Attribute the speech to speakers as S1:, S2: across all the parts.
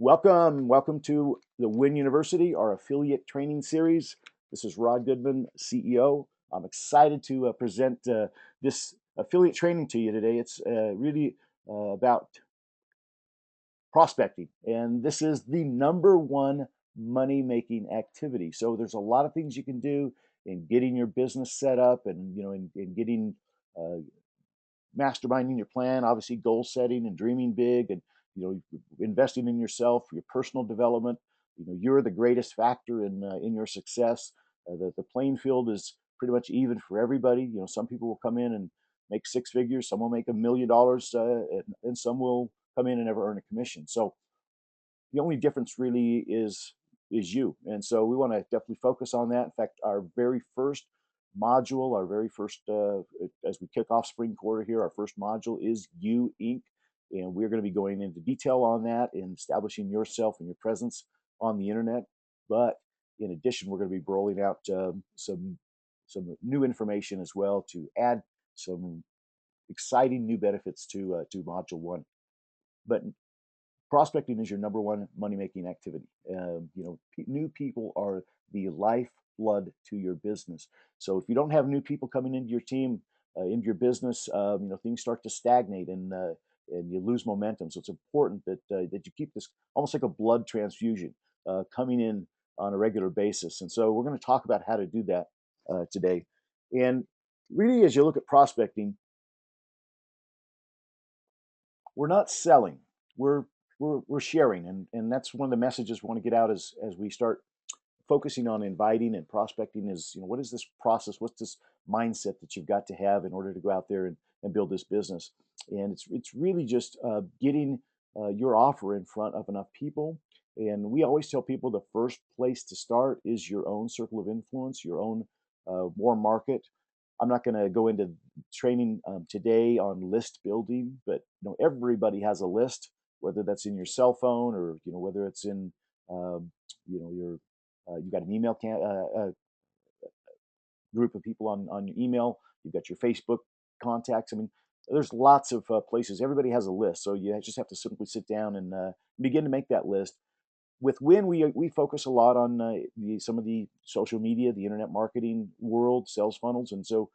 S1: Welcome to the Win University, our affiliate training series. This is Rod Goodman, CEO. I'm excited to present this affiliate training to you today. It's really about prospecting, and this is the number one money making activity. So there's a lot of things you can do in getting your business set up, and in getting uh, masterminding your plan, obviously goal setting and dreaming big, and investing in yourself, your personal development. You're the greatest factor in your success. The playing field is pretty much even for everybody. Some people will come in and make six figures, some will make $1 million, and some will come in and never earn a commission. So the only difference really is you. And so we want to definitely focus on that. In fact, our very first module, our very first as we kick off spring quarter here, our first module is You Inc. And we're going to be going into detail on that and establishing yourself and your presence on the internet. But in addition, we're going to be rolling out some new information as well to add some exciting new benefits to module one. But prospecting is your number one money making activity. New people are the lifeblood to your business. So if you don't have new people coming into your team, into your business, things start to stagnate, and you lose momentum. So it's important that you keep this almost like a blood transfusion coming in on a regular basis. And so we're going to talk about how to do that today. And really, as you look at prospecting, we're not selling. We're we're sharing, and that's one of the messages we want to get out as we start focusing on inviting and prospecting. Is what is this process? What's this mindset that you've got to have in order to go out there and build this business? And it's really just getting your offer in front of enough people. And we always tell people the first place to start is your own circle of influence, your own warm market. I'm not going to go into training today on list building, but everybody has a list, whether that's in your cell phone, or whether it's in your you got an email group of people on your email. You've got your Facebook contacts. I mean, there's lots of places. Everybody has a list, so you just have to simply sit down and begin to make that list. With Win, we focus a lot on some of the social media, the internet marketing world, sales funnels, and so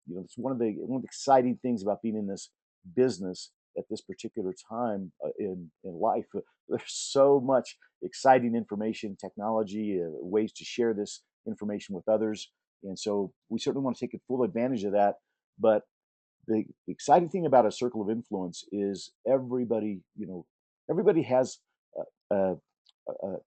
S1: it's one of the exciting things about being in this business at this particular time in life. There's so much exciting information, technology, ways to share this information with others, and so we certainly want to take full advantage of that. But the exciting thing about a circle of influence is everybody has a,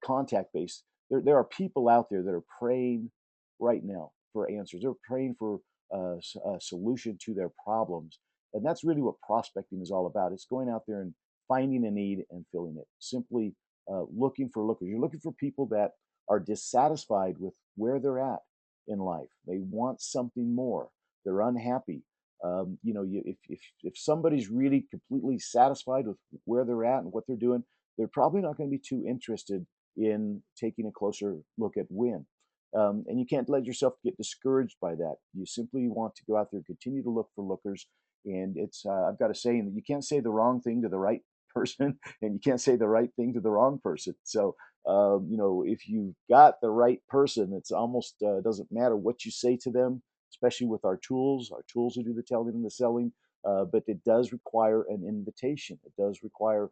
S1: contact base. There are people out there that are praying right now for answers. They're praying for a solution to their problems, and that's really what prospecting is all about. It's going out there and finding a need and filling it. Simply looking for lookers. You're looking for people that are dissatisfied with where they're at in life. They want something more. They're unhappy. If somebody's really completely satisfied with where they're at and what they're doing, they're probably not going to be too interested in taking a closer look at Win. And you can't let yourself get discouraged by that. You simply want to go out there and continue to look for lookers. And it's I've got a saying that you can't say the wrong thing to the right person, and you can't say the right thing to the wrong person. So if you've got the right person, it's almost doesn't matter what you say to them, especially with our tools. Our tools will do the telling and the selling, but it does require an invitation. It does require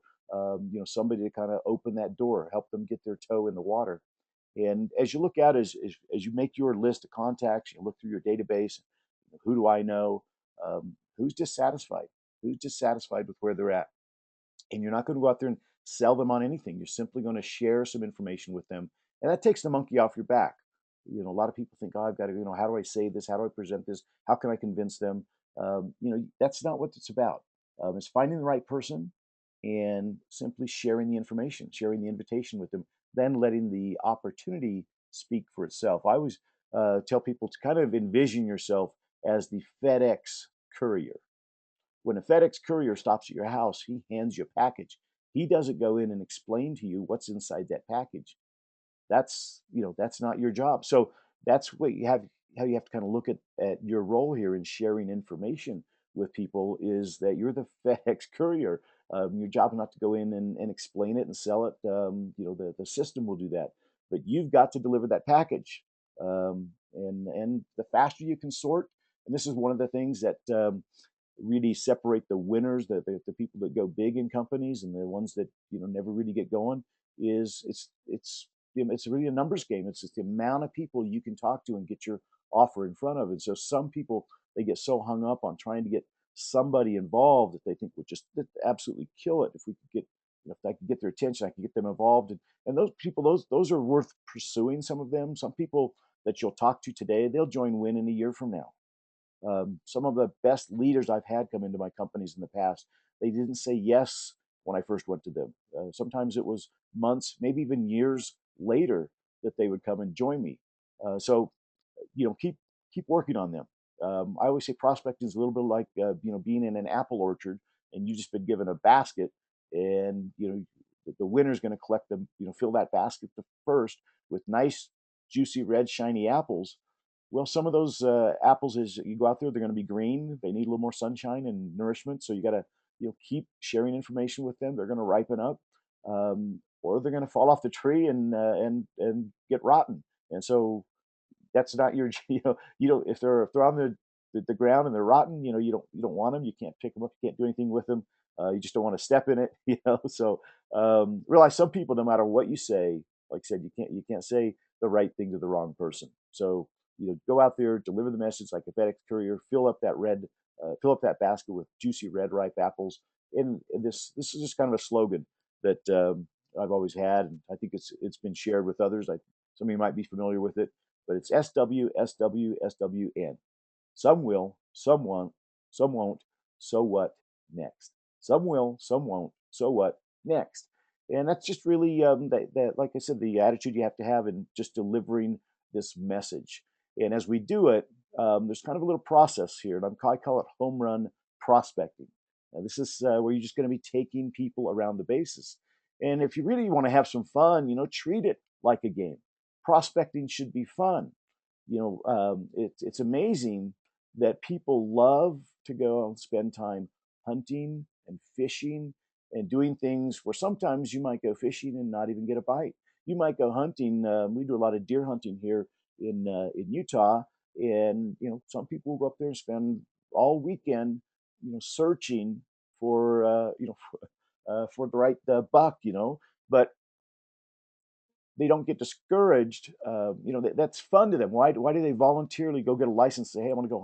S1: somebody to kind of open that door, help them get their toe in the water. And as you look out, as you make your list of contacts, you look through your database. Who do I know? Who's dissatisfied? Who's dissatisfied with where they're at? And you're not going to go out there and sell them on anything. You're simply going to share some information with them, and that takes the monkey off your back. A lot of people think, oh, I've got to, how do I say this? How do I present this? How can I convince them? That's not what it's about. It's finding the right person and simply sharing the information, sharing the invitation with them, then letting the opportunity speak for itself. I always tell people to kind of envision yourself as the FedEx courier. When a FedEx courier stops at your house, he hands you a package. He doesn't go in and explain to you what's inside that package. That's not your job. So that's what you have how you have to kind of look at your role here in sharing information with people, is that you're the FedEx courier. Your job is not to go in and explain it and sell it. The system will do that, but you've got to deliver that package. And the faster you can sort, and this is one of the things that really separate the winners, the people that go big in companies, and the ones that never really get going, is it's really a numbers game. It's just the amount of people you can talk to and get your offer in front of. And so some people, they get so hung up on trying to get somebody involved that they think would just absolutely kill it if we could get, if I could get their attention, I could get them involved. And those people, those are worth pursuing. Some of them, some people that you'll talk to today, they'll join Win in a year from now. Some of the best leaders I've had come into my companies in the past, they didn't say yes when I first went to them. Sometimes it was months, maybe even years later that they would come and join me. So keep working on them. I always say prospecting is a little bit like being in an apple orchard and you just been given a basket, and the winner's going to collect them, fill that basket first with nice, juicy, red, shiny apples. Well, some of those apples, as you go out there, they're going to be green. They need a little more sunshine and nourishment. So you got to keep sharing information with them. They're going to ripen up, or they're going to fall off the tree and get rotten. And so that's not your if they're on the ground and they're rotten, you don't want them. You can't pick them up. You can't do anything with them. You just don't want to step in it. So realize some people, no matter what you say, like I said, you can't say the right thing to the wrong person. So go out there, deliver the message like a FedEx courier, fill up that basket with juicy red ripe apples. And this is just kind of a slogan that I've always had, and I think it's been shared with others. Some of you might be familiar with it, but it's SW, SW, SWN. Some will, some won't, some won't. So what next? Some will, some won't. So what next? And that's just really like I said, the attitude you have to have in just delivering this message. And as we do it, there's kind of a little process here, and I call it home run prospecting. Now, this is where you're just going to be taking people around the bases. And if you really want to have some fun, treat it like a game. Prospecting should be fun. It's amazing that people love to go and spend time hunting and fishing and doing things where sometimes you might go fishing and not even get a bite. You might go hunting. We do a lot of deer hunting here in Utah, and some people will go up there and spend all weekend, searching for for the right buck, but they don't get discouraged. That's fun to them. Why do they voluntarily go get a license and say, hey, I want to go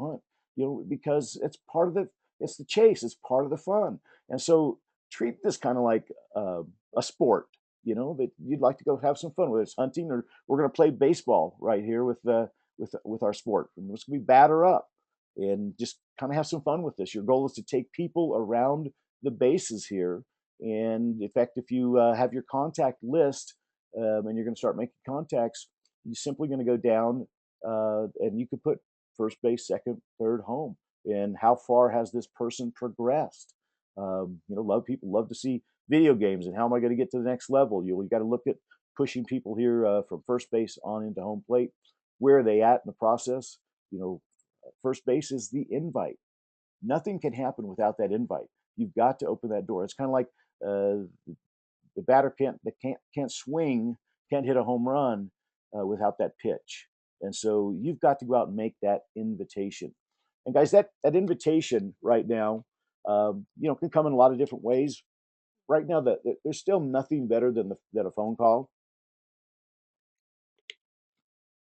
S1: hunt? Because it's the chase. It's part of the fun. And so treat this kind of like a sport, that you'd like to go have some fun, whether it's hunting or we're going to play baseball right here with our sport. And it's going to be batter up and just kind of have some fun with this. Your goal is to take people around the bases here. And in fact, if you have your contact list, and you're going to start making contacts, you're simply going to go down and you could put first base, second, third, home. And how far has this person progressed? People love to see video games and how am I going to get to the next level? You got to look at pushing people here from first base on into home plate. Where are they at in the process? First base is the invite. Nothing can happen without that invite. You've got to open that door. It's kind of like the batter can't swing, can't hit a home run without that pitch. And so you've got to go out and make that invitation. And guys, that invitation right now, can come in a lot of different ways. Right now, there's still nothing better than a phone call.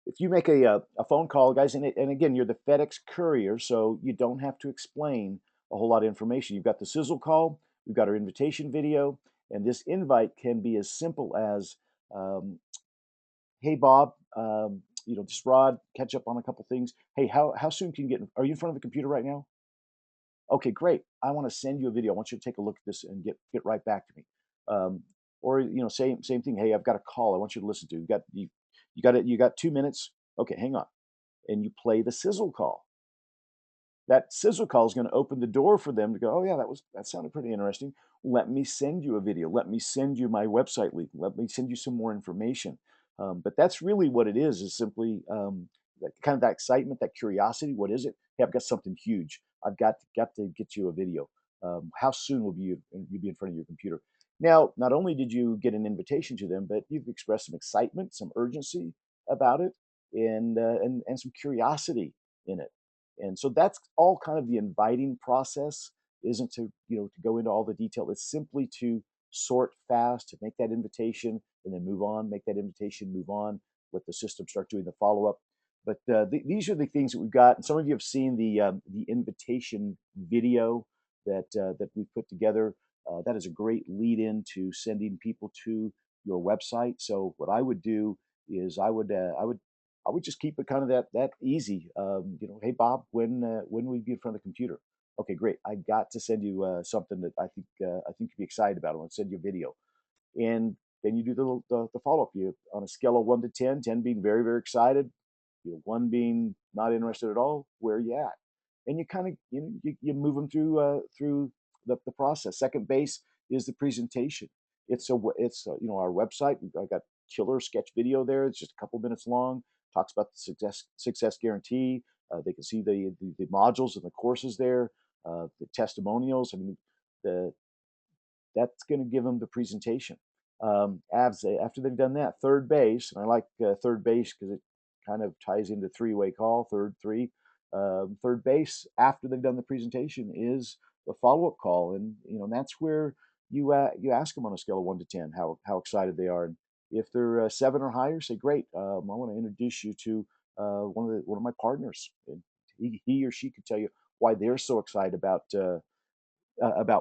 S1: If you make a phone call, guys, and again, you're the FedEx courier, so you don't have to explain a whole lot of information. You've got the sizzle call, we've got our invitation video, and this invite can be as simple as, "Hey Bob, just Rod, catch up on a couple things. Hey, how soon can you get? Are you in front of the computer right now? Okay, great. I want to send you a video. I want you to take a look at this and get right back to me. Um, or same thing. Hey, I've got a call. I want you to listen to. You got 2 minutes. Okay, hang on. And you play the sizzle call. That sizzle call is going to open the door for them to go, oh yeah, that sounded pretty interesting. Let me send you a video. Let me send you my website link. Let me send you some more information. But that's really what it is simply that excitement, that curiosity. What is it? Hey, I've got something huge. I've got to get you a video. How soon will you be in front of your computer? Now, not only did you get an invitation to them, but you've expressed some excitement, some urgency about it, and some curiosity in it. And so that's all kind of the inviting process. Isn't to to go into all the detail. It's simply to sort fast, to make that invitation, and then move on. Make that invitation, move on. Let the system start doing the follow up. But these are the things that we've got. And some of you have seen the invitation video that we've put together. That is a great lead in to sending people to your website. So what I would do is I would just keep it kind of that easy. Hey Bob, when we be in front of the computer? Okay, great. I got to send you something that I think you'd be excited about. I want to send you a video, and then you do the follow up. You on a scale of 1 to 10, 10 being very very excited, one being not interested at all. Where are you at? And you kind of you move them through the process. Second base is the presentation. It's our website. I got killer sketch video there. It's just a couple minutes long. Talks about the success guarantee. They can see the modules and the courses there, the testimonials. I mean, the that's going to give them the presentation. After they've done that, third base, and I like third base because it kind of ties into three-way call, three. Third base after they've done the presentation is the follow-up call, and that's where you ask them on a scale of 1 to 10 how excited they are, and if they're 7 or higher, say great. I want to introduce you to one of my partners, and he or she could tell you why they're so excited about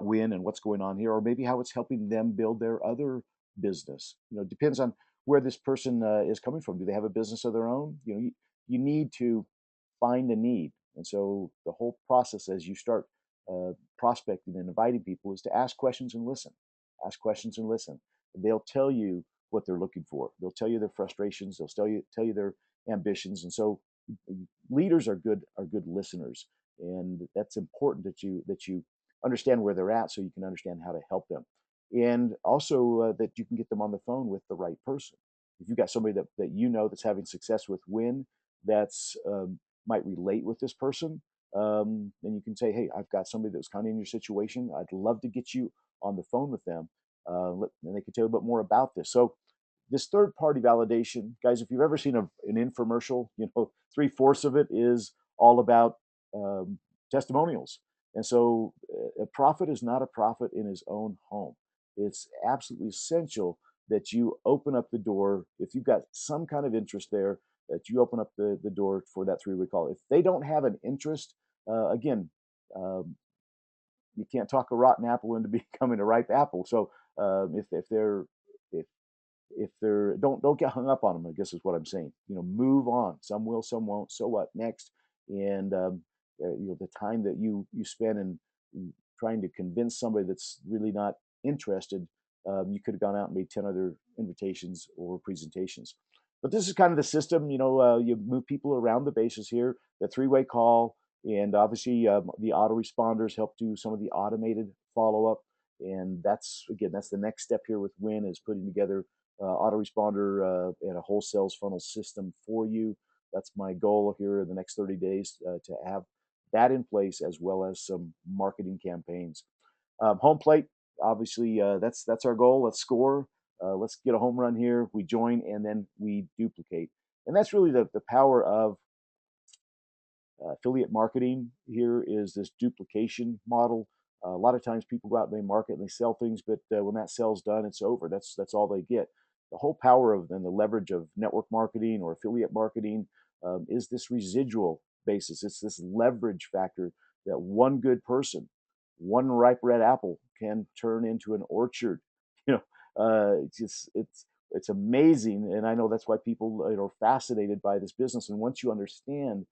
S1: Win and what's going on here, or maybe how it's helping them build their other business. It depends on where this person is coming from. Do they have a business of their own? You need to find a need, and so the whole process as you start prospecting and inviting people is to ask questions and listen. Ask questions and listen. They'll tell you what they're looking for. They'll tell you their frustrations. They'll tell you their ambitions, and so leaders are good listeners, and that's important that you understand where they're at so you can understand how to help them. And also that you can get them on the phone with the right person. If you've got somebody that that's having success with Win, that's might relate with this person, then you can say, hey, I've got somebody that's kind of in your situation. I'd love to get you on the phone with them. And they can tell you a bit more about this. So this third party validation, guys, if you've ever seen an infomercial, 3/4 of it is all about testimonials. And so a prophet is not a prophet in his own home. It's absolutely essential that you open up the door. If you've got some kind of interest there, that you open up the door for that three-way call. If they don't have an interest, again, um, you can't talk a rotten apple into becoming a ripe apple. So if they're if they're don't get hung up on them, I guess is what I'm saying. Move on. Some will, some won't. So what next? And the time that you spend in trying to convince somebody that's really not interested, you could have gone out and made 10 other invitations or presentations. But this is kind of the system. You move people around the bases here. The three-way call, and obviously the autoresponders help do some of the automated follow-up. And that's the next step here with Win is putting together autoresponder and a whole sales funnel system for you. That's my goal here in the next 30 days to have that in place as well as some marketing campaigns. Home plate, obviously, that's our goal. Let's score. Let's get a home run here. We join and then we duplicate, and that's really the power of affiliate marketing. Here is this duplication model. A lot of times people go out and they market and they sell things, but when that sale's done, it's over. That's all they get. The whole power of and the leverage of network marketing or affiliate marketing is this residual basis. It's this leverage factor that one good person, one ripe red apple can turn into an orchard. It's amazing, and I know that's why people are fascinated by this business. And once you understand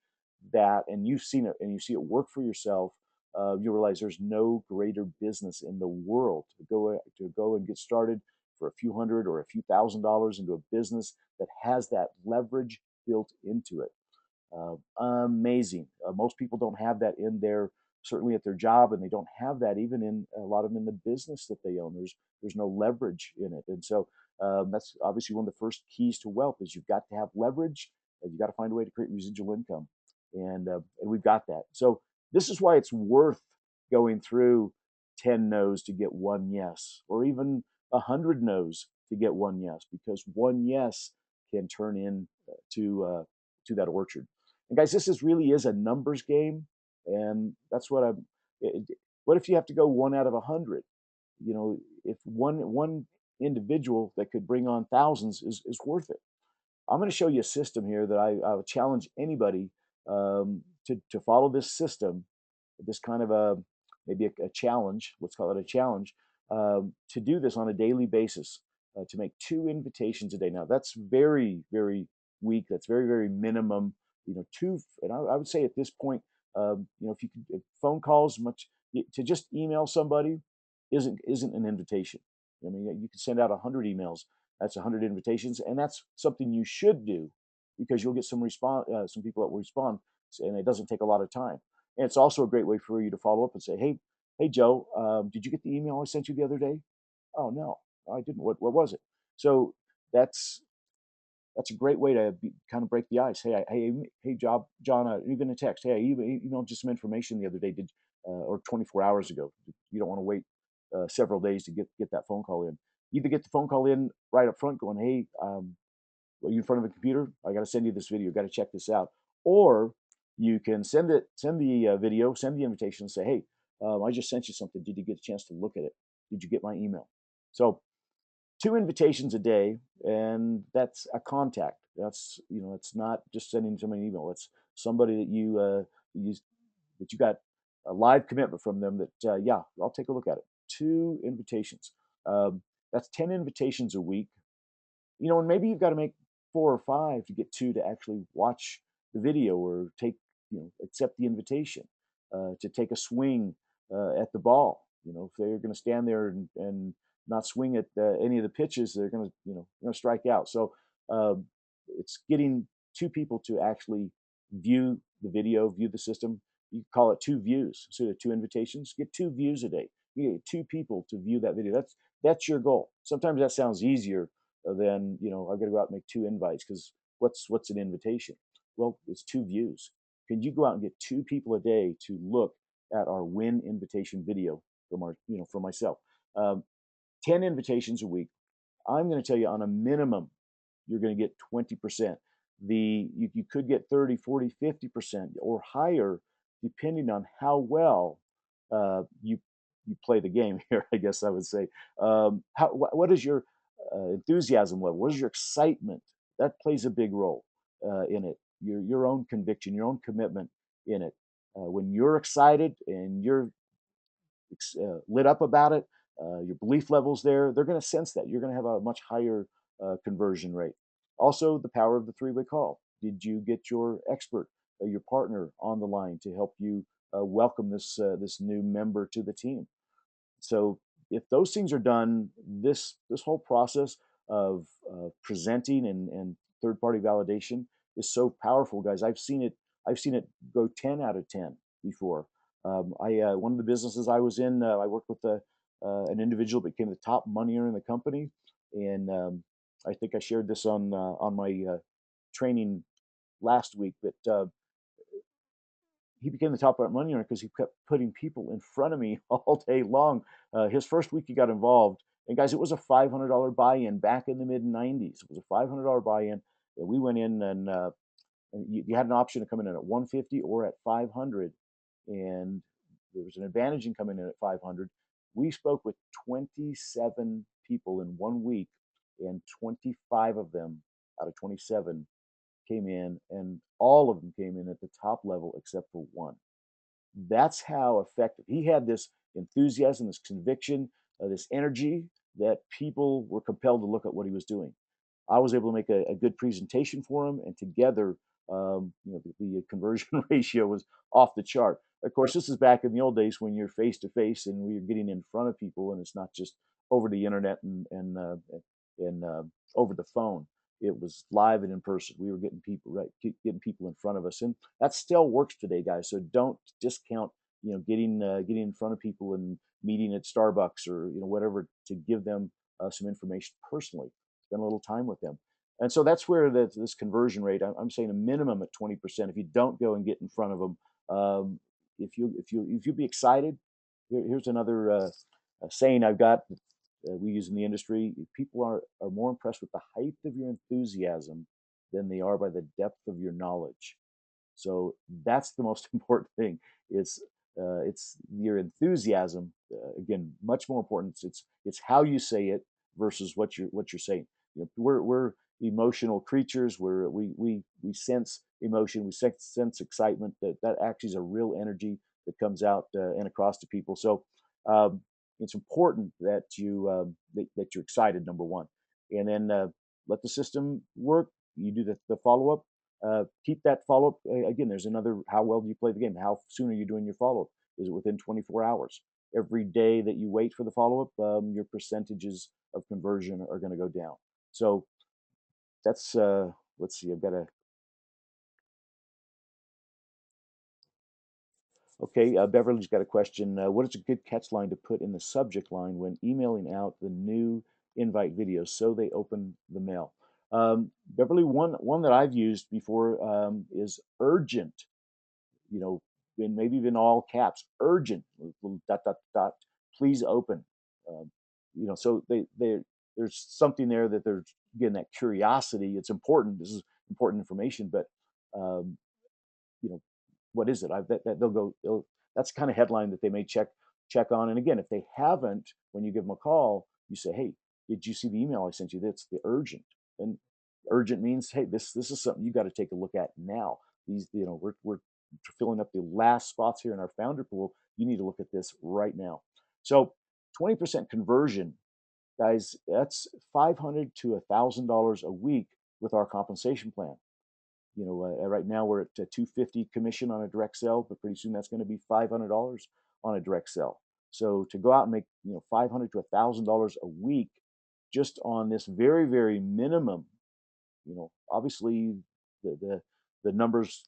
S1: that and you've seen it and you see it work for yourself, you realize there's no greater business in the world to go and get started for a few hundred or a few $1,000s into a business that has that leverage built into it. Amazing. Most people don't have that in their certainly at their job, and they don't have that even in a lot of them in the business that they own. There's no leverage in it, and so that's obviously one of the first keys to wealth is you've got to have leverage, and you've got to find a way to create residual income, and we've got that. So this is why it's worth going through. 10 no's to get one yes, or even 100 no's to get one yes, because one yes can turn in to that orchard. And guys, this is really is a numbers game, and that's what I'm. What if you have to go 1 out of 100? You know, if one individual that could bring on thousands is worth it. I'm going to show you a system here that I would challenge anybody to follow this system, this kind of a maybe a challenge. Let's call it a challenge to do this on a daily basis to make 2 invitations a day. Now that's very weak. That's very minimum. You know, two, and I would say at this point, you know, if you could if phone calls much to just email somebody isn't an invitation. I mean, you can send out 100 emails. That's 100 invitations, and that's something you should do because you'll get some response, some people that will respond, and it doesn't take a lot of time. And it's also a great way for you to follow up and say, hey, Joe, did you get the email I sent you the other day? Oh no, I didn't. What was it? So that's that's a great way to kind of break the ice. Hey, John, even a text. Hey, I emailed just some information the other day, or 24 hours ago. You don't want to wait several days to get that phone call in. Either get the phone call in right up front, going, hey, are you in front of a computer? I got to send you this video. Got to check this out. Or you can send the video, send the invitation, and say, hey, I just sent you something. Did you get a chance to look at it? Did you get my email? So 2 invitations a day, and that's a contact. That's it's not just sending somebody an email. It's somebody that you got a live commitment from them that yeah, I'll take a look at it. 2 invitations. Um, that's 10 invitations a week. And maybe you've got to make 4 or 5 to get two to actually watch the video or accept the invitation to take a swing at the ball. If they're going to stand there and not swing at any of the pitches, they're going to going to strike out. So um, it's getting 2 people to actually view the video, view the system. You call it 2 views. So the 2 invitations, get 2 views a day. You get 2 people to view that video. That's your goal. Sometimes that sounds easier than I've got to go out and make 2 invites, because what's an invitation? Well, it's 2 views. Can you go out and get 2 people a day to look at our win invitation video from myself? Um, 10 invitations a week. I'm going to tell you, on a minimum, you're going to get 20%. You could get 30, 40, 50% or higher, depending on how well you play the game here, I guess I would say. What is your enthusiasm level? What is your excitement? That plays a big role in it. Your own conviction, your own commitment in it. When you're excited and you're lit up about it, your belief levels there, they're going to sense that. You're going to have a much higher conversion rate. Also, the power of the 3-way call. Did you get your expert, your partner, on the line to help you welcome this new member to the team? So if those things are done, this whole process of presenting and third party validation is so powerful, guys. I've seen it go 10 out of 10 before. I One of the businesses I was in, I worked with an individual that became the top money earner in the company, and I think I shared this on my training last week. But he became the top money earner because he kept putting people in front of me all day long. His first week he got involved, and guys, it was a $500 buy-in back in the mid '90s. It was a $500 buy-in, and we went in and you had an option to come in at 150 or at 500, and there was an advantage in coming in at 500. We spoke with 27 people in one week, and 25 of them out of 27 came in, and all of them came in at the top level except for one. That's how effective he had. This enthusiasm, this conviction, this energy, that people were compelled to look at what he was doing. I was able to make a good presentation for him, and together, the conversion ratio was off the chart. Of course, this is back in the old days when you're face to face and we're getting in front of people, and it's not just over the internet and over the phone. It was live and in person. We were getting people right, getting people in front of us, and that still works today, guys. So don't discount, getting in front of people and meeting at Starbucks or whatever, to give them some information personally. Spend a little time with them. And so that's where this conversion rate. I'm saying a minimum at 20%. If you don't go and get in front of them, if you be excited, Here's another saying I've got we use in the industry. People are more impressed with the height of your enthusiasm than they are by the depth of your knowledge. So that's the most important thing. It's your enthusiasm. Again, much more important. It's how you say it versus what you're saying. We're emotional creatures. We sense emotion. We sense excitement. That actually is a real energy that comes out and across to people. So um, it's important that that you're excited. Number one, and then let the system work. You do the follow up, keep that follow up. Again, there's another, how well do you play the game? How soon are you doing your follow up? Is it within 24 hours? Every day that you wait for the follow up, your percentages of conversion are going to go down. So that's, let's see, I've got a, okay, Beverly's got a question. What is a good catch line to put in the subject line when emailing out the new invite videos so they open the mail? Beverly, one that I've used before is urgent, you know, and maybe even all caps, urgent, little dot, dot, dot, please open. Um, so there's something there that there's, again, that curiosity. It's important. This is important information, but, um, you know, what is it? That that's the kind of headline that they may check on. And again, if they haven't, when you give them a call, you say, hey, did you see the email I sent you? That's the urgent. And urgent means, hey, this is something you got to take a look at now. These, we're filling up the last spots here in our founder pool. You need to look at this right now. So 20% conversion, guys, that's $500 to $1,000 a week with our compensation plan. Right now we're at 250 commission on a direct sale, but pretty soon that's going to be $500 on a direct sale. So to go out and make, $500 to $1,000 a week just on this very, very minimum, obviously the numbers,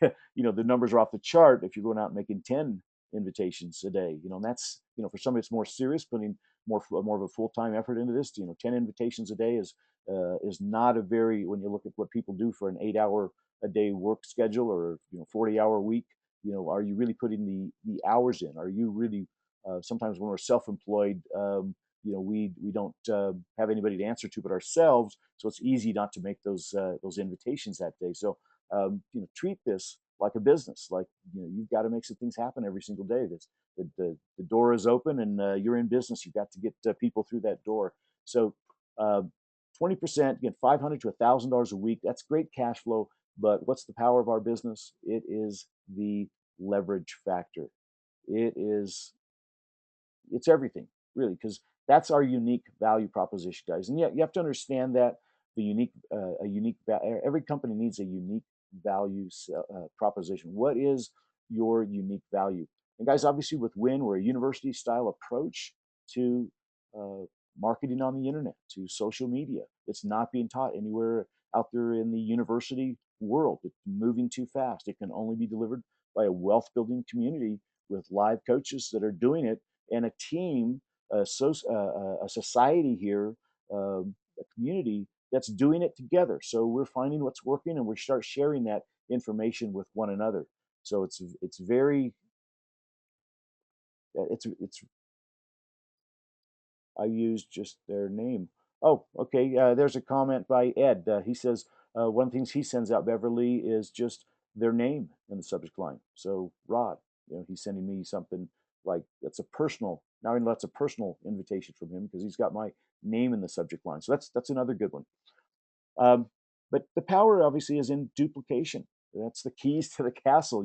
S1: the numbers are off the chart if you're going out and making 10 invitations a day. And that's, for somebody that's more serious, putting more of a full-time effort into this, 10 invitations a day is not a very, when you look at what people do for an 8 hour a day work schedule, or 40-hour week, are you really putting the hours in? Are you really, sometimes when we're self-employed, we don't have anybody to answer to but ourselves, so it's easy not to make those invitations that day. So treat this like a business. Like, you've got to make some things happen every single day. That's the door is open, and you're in business. You've got to get people through that door. So 20%, again, $500 to $1,000 a week. That's great cash flow. But what's the power of our business? It is the leverage factor. It's everything, really, because that's our unique value proposition, guys. And yet you have to understand that every company needs a unique value proposition. What is your unique value? And guys, obviously with Win, we're a university style approach to uh, marketing on the internet, to social media. It's not being taught anywhere out there in the university world. It's moving too fast. It can only be delivered by a wealth building community with live coaches that are doing it, and a team, a society here, a community that's doing it together. So we're finding what's working, and we start sharing that information with one another. So it's very it's I used just their name. Oh, okay. There's a comment by Ed. He says one of the things he sends out, Beverly, is just their name in the subject line. So Rod, he's sending me something like that's a personal. Now I know that's a personal invitation from him because he's got my name in the subject line. So that's another good one. Um, but the power obviously is in duplication. That's the keys to the castle.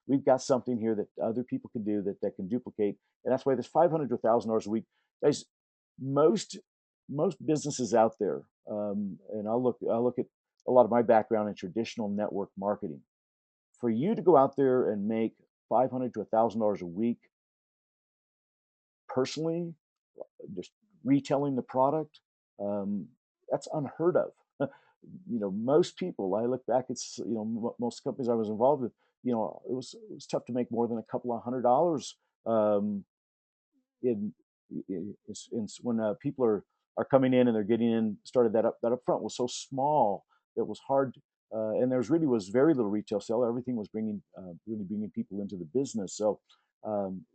S1: We've got something here that other people can do that can duplicate, and that's why this $500 to $1,000 a week, guys. Most most businesses out there, and I'll look at a lot of my background in traditional network marketing. For you to go out there and make $500 to $1,000 a week personally, just retailing the product, um, that's unheard of. Most people, I look back, it's, most companies I was involved with, it was tough to make more than a couple of $100 um, in, when people are coming in and they're getting in started. That up front was so small that it was hard, and there's really was very little retail sale. Everything was really bringing people into the business. So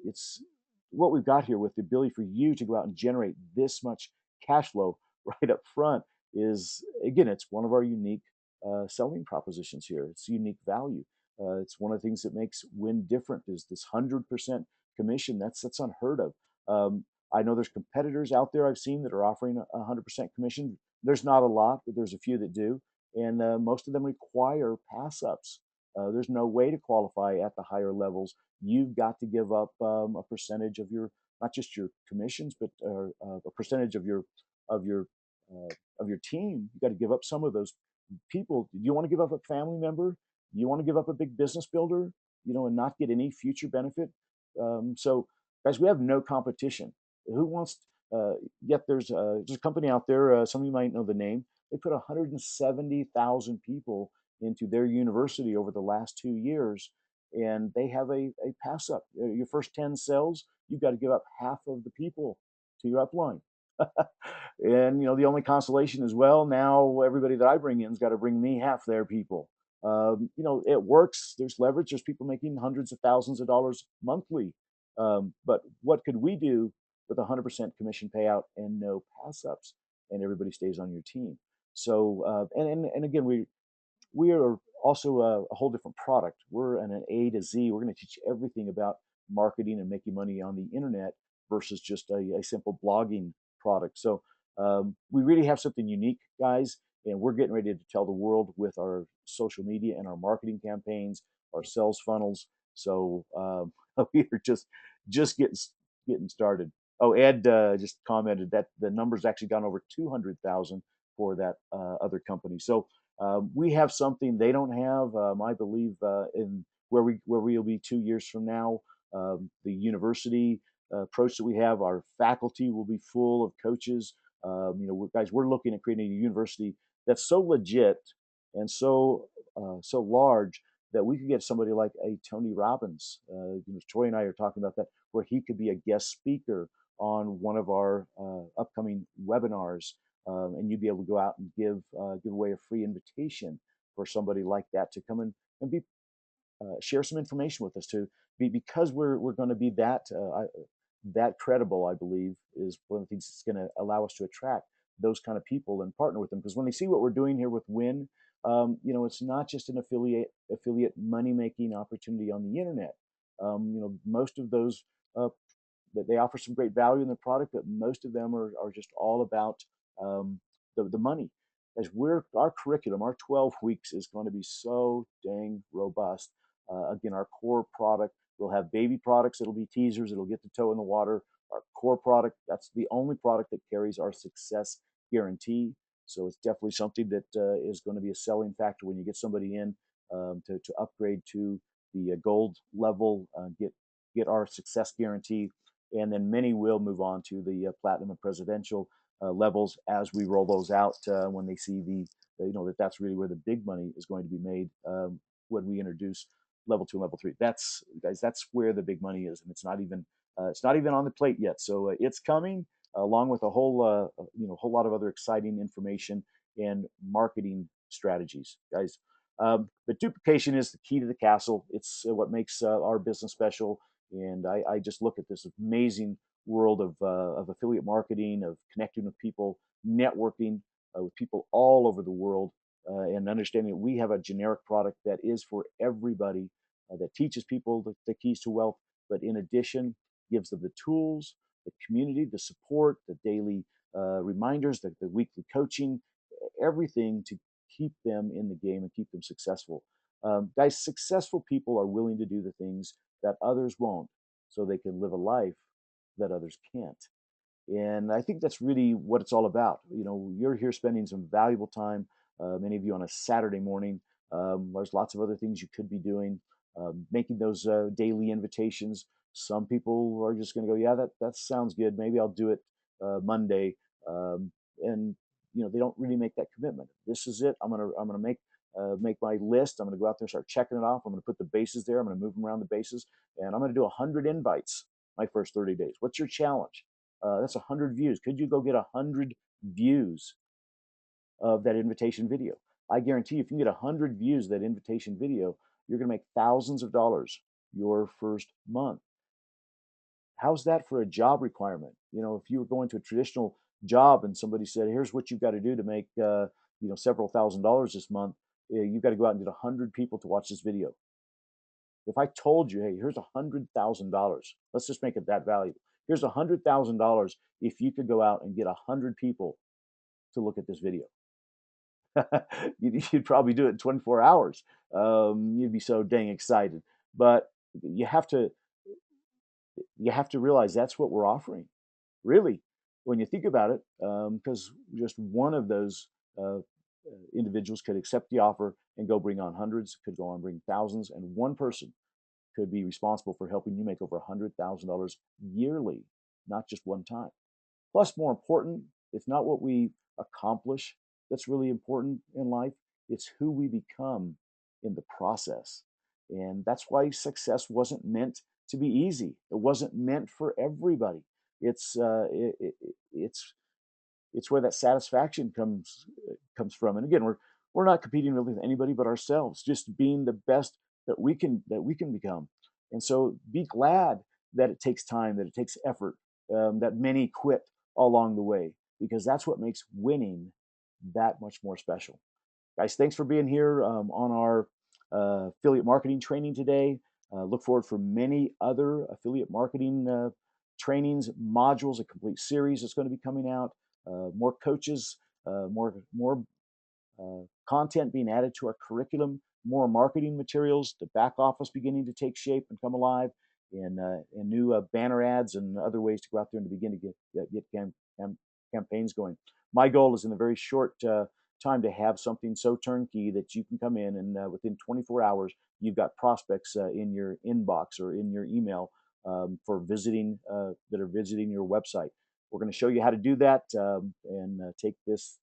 S1: it's what we've got here with the ability for you to go out and generate this much cash flow right up front is, again, it's one of our unique selling propositions here. It's unique value. It's one of the things that makes Win different is this 100% commission. That's unheard of. I know there's competitors out there I've seen that are offering 100% commission. There's not a lot, but there's a few that do, and most of them require pass ups. There's no way to qualify at the higher levels. You've got to give up a percentage of your, not just your commissions, but a percentage of your of your team. You got to give up some of those people. Do you want to give up a family member? You want to give up a big business builder, and not get any future benefit? So, guys, we have no competition. Who wants? Yet there's a company out there. Some of you might know the name. They put 170,000 people into their university over the last 2 years, and they have a pass up. Your first 10 sales, you've got to give up half of the people to your upline. And the only consolation is, well, now everybody that I bring in's got to bring me half their people. It works. There's leverage. There's people making hundreds of thousands of dollars monthly. But what could we do with 100% commission payout and no pass ups, and everybody stays on your team? So, and again, we are also a whole different product. We're an A to Z. We're going to teach you everything about marketing and making money on the internet versus just a simple blogging product. So we really have something unique, guys, and we're getting ready to tell the world with our social media and our marketing campaigns, our sales funnels. So we are just getting started. Oh, Ed just commented that the number's actually gone over 200,000 for that other company. So we have something they don't have. I believe in where we'll be 2 years from now. The university approach that we have, our faculty will be full of coaches. Guys, we're looking at creating a university that's so legit and so large that we could get somebody like a Tony Robbins. Troy and I are talking about that, where he could be a guest speaker on one of our upcoming webinars, and you'd be able to go out and give away a free invitation for somebody like that to come in and be share some information with us to be, because we're going to be that credible. I believe is one of the things that's going to allow us to attract those kind of people and partner with them, because when they see what we're doing here with Win, it's not just an affiliate money making opportunity on the internet. Most of those that they offer some great value in the product, but most of them are just all about the money. As our curriculum, our 12 weeks is going to be so dang robust. Again, our core product, we'll have baby products. It'll be teasers. It'll get the toe in the water. Our core product, that's the only product that carries our success guarantee. So it's definitely something that is going to be a selling factor when you get somebody in to upgrade to the gold level, get our success guarantee, and then many will move on to the platinum and presidential levels as we roll those out when they see that's really where the big money is going to be made when we introduce level 2 and level 3. That's where the big money is, and it's not even on the plate yet. So it's coming along with a whole lot of other exciting information and marketing strategies, guys. But duplication is the key to the castle. It's what makes our business special. And I just look at this amazing world of affiliate marketing, of connecting with people, networking with people all over the world, and understanding that we have a generic product that is for everybody, that teaches people the keys to wealth, but in addition, gives them the tools, the community, the support, the daily reminders, the weekly coaching, everything to keep them in the game and keep them successful. Guys, successful people are willing to do the things that others won't, so they can live a life that others can't. And I think that's really what it's all about. You're here spending some valuable time, many of you on a Saturday morning. There's lots of other things you could be doing, making those daily invitations. Some people are just going to go, yeah, that sounds good. Maybe I'll do it Monday. And they don't really make that commitment. This is it. I'm gonna make my list. I'm gonna go out there and start checking it off. I'm gonna put the bases there. I'm gonna move them around the bases, and I'm gonna do 100 invites my first 30 days. What's your challenge? That's 100 views. Could you go get 100 views of that invitation video? I guarantee you, if you can get 100 views of that invitation video, you're going to make thousands of dollars your first month. How's that for a job requirement? You know, if you were going to a traditional job and somebody said, here's what you've got to do to make, several $1,000s this month, you've got to go out and get 100 people to watch this video. If I told you, hey, here's $100,000, let's just make it that valuable. Here's $100,000 if you could go out and get 100 people to look at this video. You'd probably do it in 24 hours. You'd be so dang excited. But you have to you have to realize that's what we're offering, really, when you think about it, because just one of those individuals could accept the offer and go bring on hundreds, could go on bring thousands, and one person could be responsible for helping you make over $100,000 yearly, not just one time. Plus, more important, it's not what we accomplish that's really important in life, it's who we become in the process. And that's why success wasn't meant to be easy. It wasn't meant for everybody. It's it's where that satisfaction comes from. And again, we're not competing really with anybody but ourselves, just being the best that we can become. And so be glad that it takes time, that it takes effort, that many quit along the way, because that's what makes winning that much more special. Guys, thanks for being here on our affiliate marketing training today. Look forward for many other affiliate marketing trainings, modules, a complete series that's going to be coming out. More coaches, more content being added to our curriculum, more marketing materials, the back office beginning to take shape and come alive, and new banner ads and other ways to go out there and to begin to get campaigns going. My goal is in a very short time to have something so turnkey that you can come in and within 24 hours, you've got prospects in your inbox or in your email for visiting that are visiting your website. We're going to show you how to do that and take this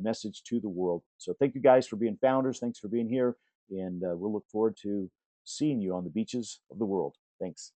S1: message to the world. So thank you guys for being founders. Thanks for being here. And we'll look forward to seeing you on the beaches of the world. Thanks.